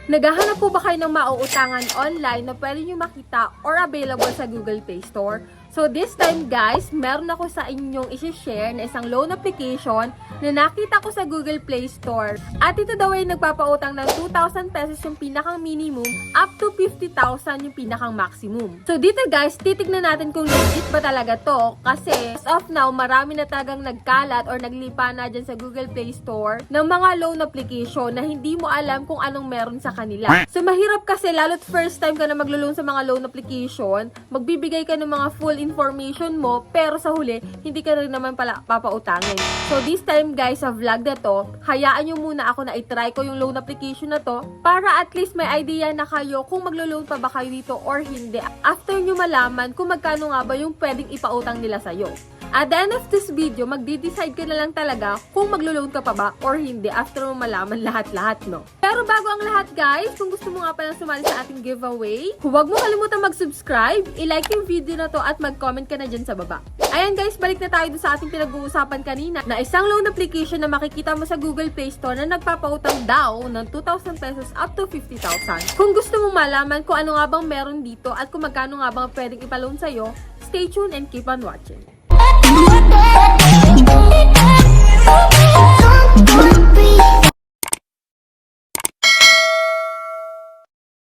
Naghahanap po ba kayo ng mauutangan online na pwede nyo makita or available sa Google Play Store? So this time guys, meron ako sa inyong isi-share na isang loan application na nakita ko sa Google Play Store. At ito daw ay nagpapautang ng 2,000 pesos yung pinakang minimum up to 50,000 yung pinakang maximum. So dito guys, titignan natin kung legit ba talaga to kasi as of now, marami na talagang nagkalat or naglipa na dyan sa Google Play Store ng mga loan application na hindi mo alam kung anong meron sa kanila. So mahirap kasi lalo't first time ka na maglo-loan sa mga loan application, magbibigay ka ng mga full information mo pero sa huli, hindi ka rin naman pala papautangin. So this time guys, sa vlog na to, hayaan nyo muna ako na itry ko yung loan application na to para at least may idea na kayo kung maglo-loan pa ba kayo dito or hindi. After nyo malaman kung magkano nga ba yung pwedeng ipautang nila sa'yo. At the end of this video, magde-decide ka na lang talaga kung maglo-loan ka pa ba or hindi after mo malaman lahat-lahat, no? Pero bago ang lahat guys, kung gusto mo nga palang sumali sa ating giveaway, huwag mo kalimutan mag-subscribe, i-like yung video na to at mag-comment ka na dyan sa baba. Ayan guys, balik na tayo sa ating pinag-uusapan kanina na isang loan application na makikita mo sa Google Play Store na nagpapautang daw ng 2,000 pesos up to 50,000. Kung gusto mo malaman kung ano nga bang meron dito at kung magkano nga bang pwedeng ipaloan sa'yo, stay tuned and keep on watching.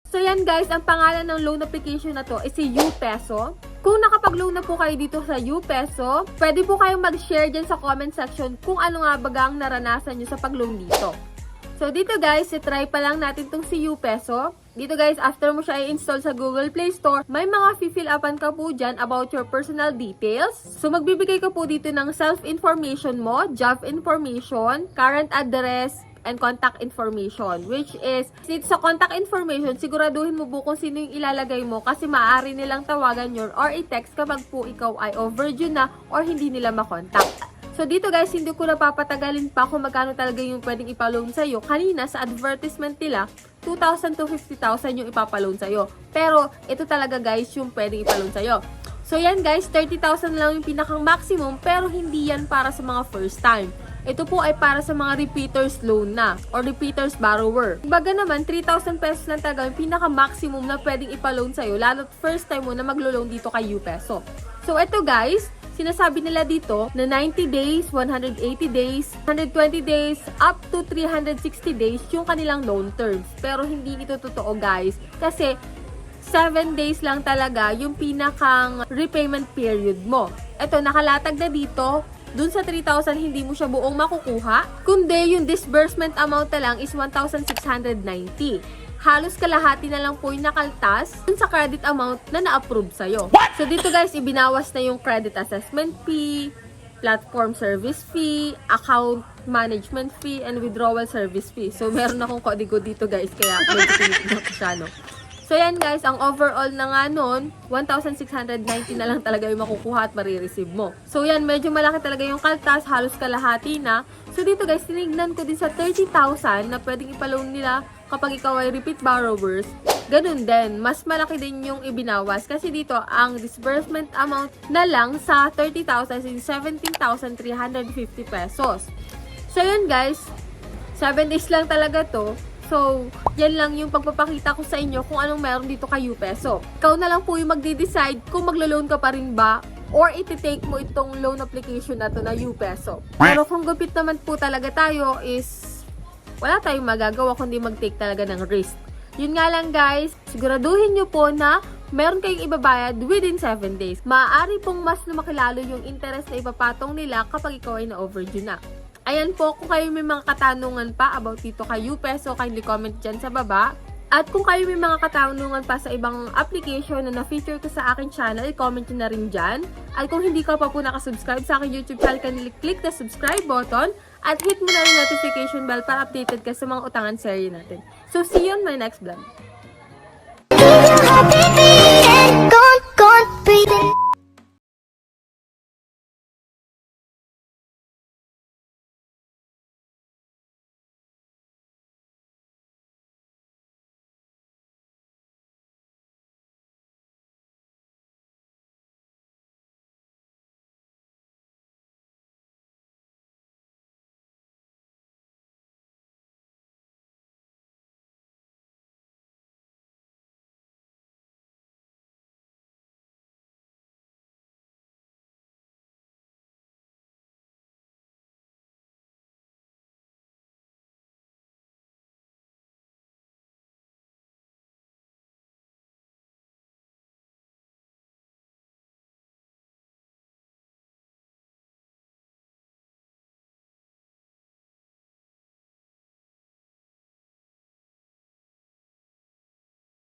So yan guys, ang pangalan ng loan application na to is si UPeso. Kung nakapag-loan na po kayo dito sa UPeso, pwede po kayong mag-share dyan sa comment section kung ano nga bagang naranasan nyo sa pag-loan dito. So dito guys, itry pa lang natin tong si UPeso. Dito guys, after mo siya i-install sa Google Play Store, may mga fill upan ka po dyan about your personal details. So magbibigay ka po dito ng self-information mo, job information, current address, and contact information, which is sa contact information, siguraduhin mo po kung sino yung ilalagay mo kasi maaari nilang tawagan yun or i-text kapag po ikaw ay overdue na or hindi nila makontak. So dito guys, hindi ko na papatagalin pa kung magkano talaga yung pwedeng ipaloan sa'yo. Kanina sa advertisement nila, 2,000 to 50,000 yung ipapaloan sa'yo. Pero ito talaga guys yung pwedeng ipaloan sa'yo. So yan guys, 30,000 lang yung pinakang maximum pero hindi yan para sa mga first time. Ito po ay para sa mga repeaters loan na or repeaters borrower. Baga naman, 3,000 pesos lang talaga yung pinaka-maximum na pwedeng ipaloan sa'yo lalo't first time mo na maglo-loan dito kay UPeso. So ito guys, sinasabi nila dito na 90 days, 180 days, 120 days, up to 360 days yung kanilang loan terms. Pero hindi ito totoo guys kasi 7 days lang talaga yung pinakang repayment period mo. Ito, nakalatag na dito. Dun sa 3,000, hindi mo siya buong makukuha. Kundi, yung disbursement amount na lang is 1,690. Halos kalahati na lang po yung nakaltas dun sa credit amount na na-approve sa'yo. So, dito guys, ibinawas na yung credit assessment fee, platform service fee, account management fee, and withdrawal service fee. So, meron akong kodigo dito guys, kaya medyo pinipin ako siya, no? So yan guys, ang overall na nga nun, 1,690 na lang talaga yung makukuha at marireceive mo. So yan, medyo malaki talaga yung kaltas, halos kalahati na. So dito guys, tinignan ko din sa 30,000 na pwedeng ipaloan nila kapag ikaw ay repeat borrowers. Ganun din, mas malaki din yung ibinawas kasi dito ang disbursement amount na lang sa 30,000 is 17,350 pesos. So yan guys, 7 days lang talaga to. So, yan lang yung pagpapakita ko sa inyo kung anong meron dito kay UPeso. Ikaw na lang po yung magde-decide kung maglo-loan ka pa rin ba or iti-take mo itong loan application na to na UPeso. Pero kung gupit naman po talaga tayo is wala tayong magagawa kundi mag-take talaga ng risk. Yun nga lang guys, siguraduhin nyo po na meron kayong ibabayad within 7 days. Maaari pong mas lumakilalo yung interest na ipapatong nila kapag ikaw ay na-overdue na. Ayan po, kung kayo may mga katanungan pa about dito kay UPeso, kindly comment dyan sa baba. At kung kayo may mga katanungan pa sa ibang application na na-feature ko sa akin channel, i-comment nyo na rin dyan. At kung hindi ka pa po nakasubscribe sa akin YouTube channel, kindly click the subscribe button at hit mo na yung notification bell para updated ka sa mga utangan series natin. So, see you on my next vlog.